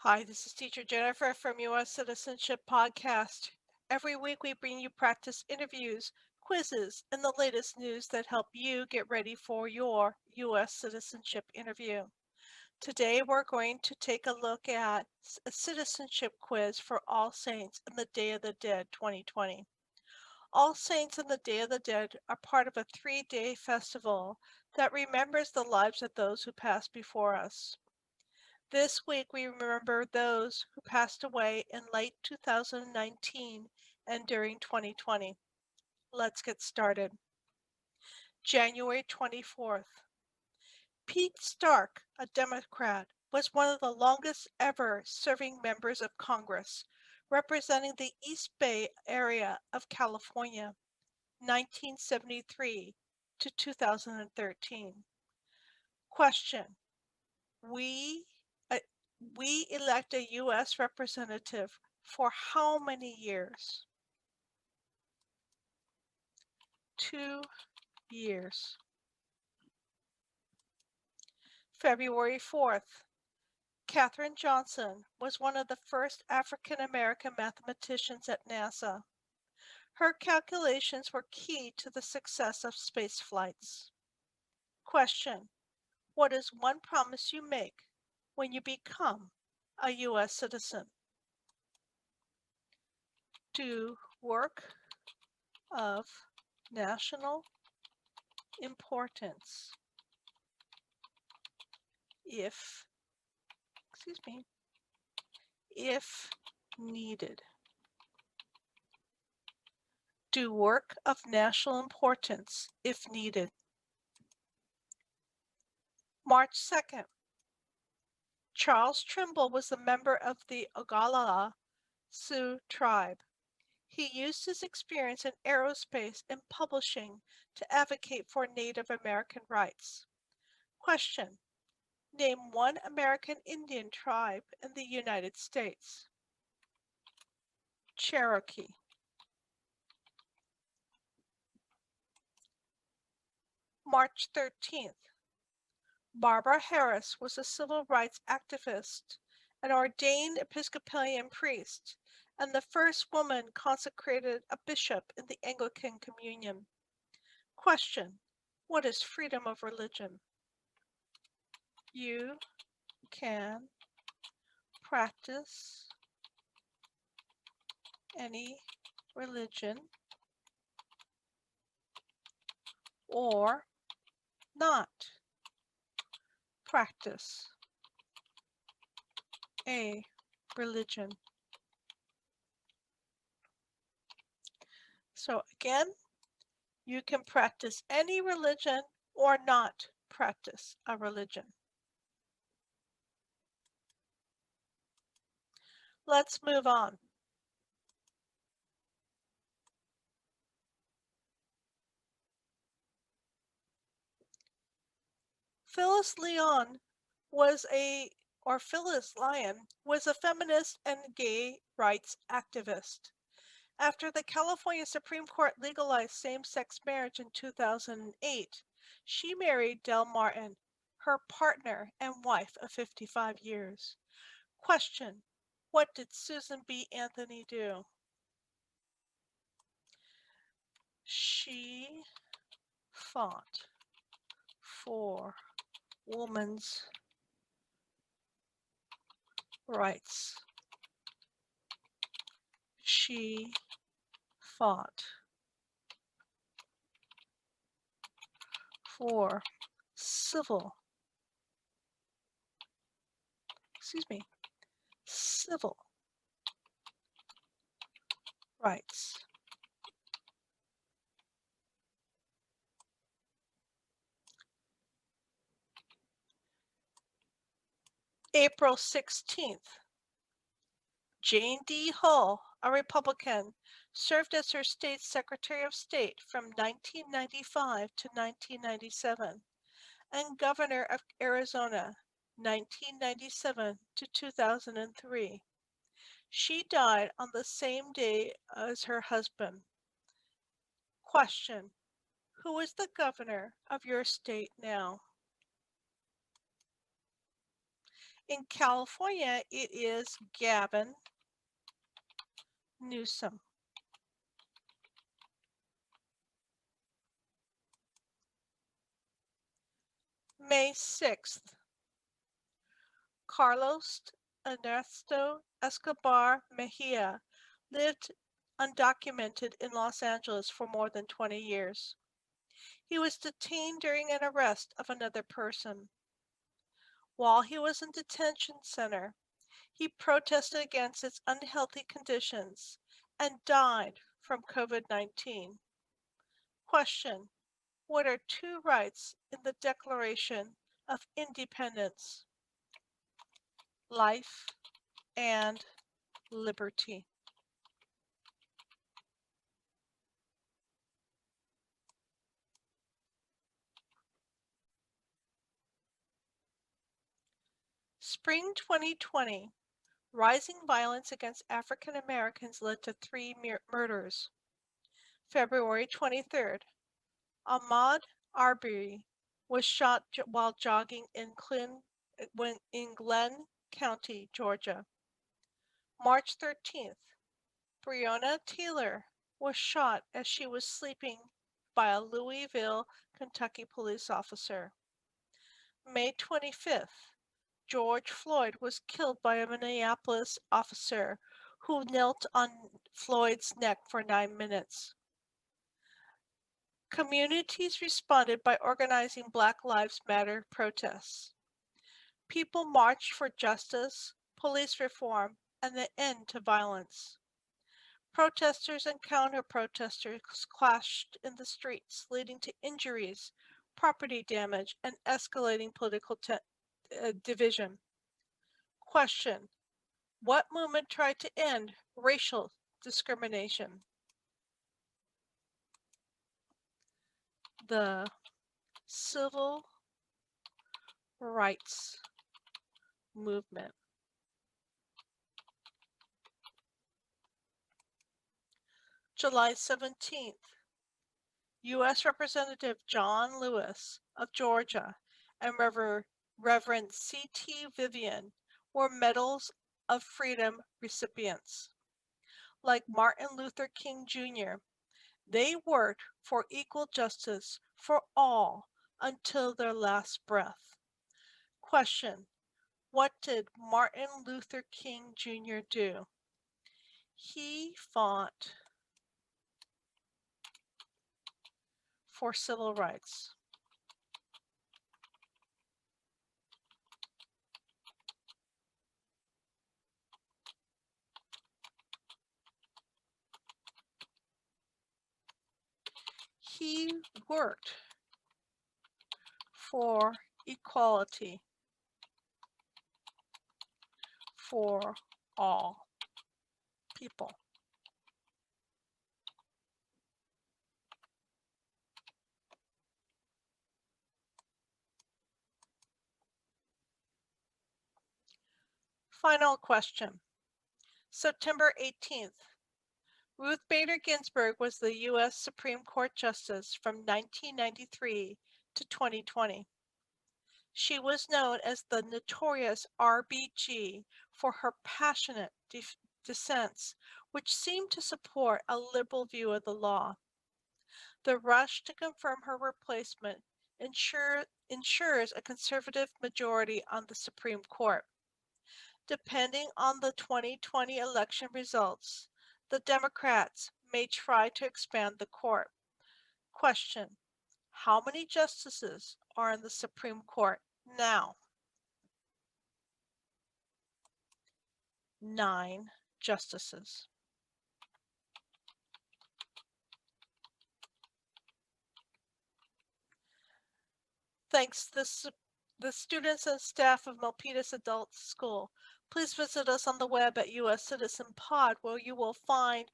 Hi, this is Teacher Jennifer from U.S. Citizenship Podcast. Every week we bring you practice interviews, quizzes, and the latest news that help you get ready for your U.S. citizenship interview. Today we're going to take a look at a citizenship quiz for All Saints and the Day of the Dead 2020. All Saints and the Day of the Dead are part of a 3-day festival that remembers the lives of those who passed before us. This week we remember those who passed away in late 2019 and during 2020. Let's get started. January 24th. Pete Stark, a Democrat, was one of the longest ever serving members of Congress, representing the East Bay area of California, 1973 to 2013. Question. We elect a U.S. representative for how many years? 2 years. February 4th. Katherine Johnson was one of the first African-American mathematicians at NASA. Her calculations were key to the success of space flights. Question. What is one promise you make when you become a U.S. citizen? Do work of national importance if needed. Do work of national importance if needed. March 2nd. Charles Trimble was a member of the Oglala Sioux tribe. He used his experience in aerospace and publishing to advocate for Native American rights. Question. Name one American Indian tribe in the United States. Cherokee. March 13th. Barbara Harris was a civil rights activist, an ordained Episcopalian priest, and the first woman consecrated a bishop in the Anglican Communion. Question. What is freedom of religion? You can practice any religion or not practice a religion. So again, you can practice any religion or not practice a religion. Let's move on. Phyllis Lyon was a feminist and gay rights activist. After the California Supreme Court legalized same-sex marriage in 2008, she married Del Martin, her partner and wife of 55 years. Question. What did Susan B. Anthony do? She fought for women's rights. She fought for civil rights. April 16th. Jane D. Hull, a Republican, served as her state's Secretary of State from 1995 to 1997 and Governor of Arizona 1997 to 2003. She died on the same day as her husband. Question. Who is the governor of your state now? In California, it is Gavin Newsom. May 6th, Carlos Ernesto Escobar Mejía lived undocumented in Los Angeles for more than 20 years. He was detained during an arrest of another person. While he was in detention center, he protested against its unhealthy conditions and died from COVID-19. Question: what are two rights in the Declaration of Independence? Life and liberty. Spring 2020, rising violence against African Americans led to 3 murders. February 23rd, Ahmaud Arbery was shot while jogging in Glenn County, Georgia. March 13th, Breonna Taylor was shot as she was sleeping by a Louisville, Kentucky police officer. May 25th, George Floyd was killed by a Minneapolis officer who knelt on Floyd's neck for 9 minutes. Communities responded by organizing Black Lives Matter protests. People marched for justice, police reform, and the end to violence. Protesters and counter-protesters clashed in the streets, leading to injuries, property damage, and escalating political division. Question: what movement tried to end racial discrimination? The Civil Rights Movement. July 17th, U.S. Representative John Lewis of Georgia and Reverend C.T. Vivian were Medals of Freedom recipients. Like Martin Luther King Jr., they worked for equal justice for all until their last breath. Question: what did Martin Luther King Jr. do? He fought for civil rights. He worked for equality for all people. Final question. September 18th. Ruth Bader Ginsburg was the U.S. Supreme Court Justice from 1993 to 2020. She was known as the notorious RBG for her passionate dissents, which seemed to support a liberal view of the law. The rush to confirm her replacement ensures a conservative majority on the Supreme Court. Depending on the 2020 election results, the Democrats may try to expand the court. Question: how many justices are in the Supreme Court now? 9 justices. Thanks to the students and staff of Milpitas Adult School. Please visit us on the web at US Citizen Pod, where you will find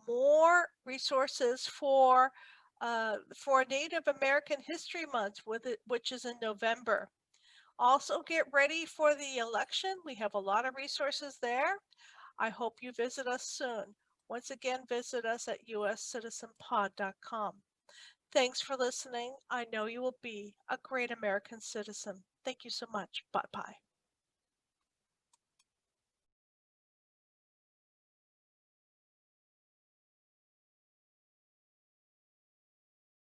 more resources for Native American History Month, which is in November. Also, get ready for the election. We have a lot of resources there. I hope you visit us soon. Once again, visit us at uscitizenpod.com. Thanks for listening. I know you will be a great American citizen. Thank you so much. Bye-bye.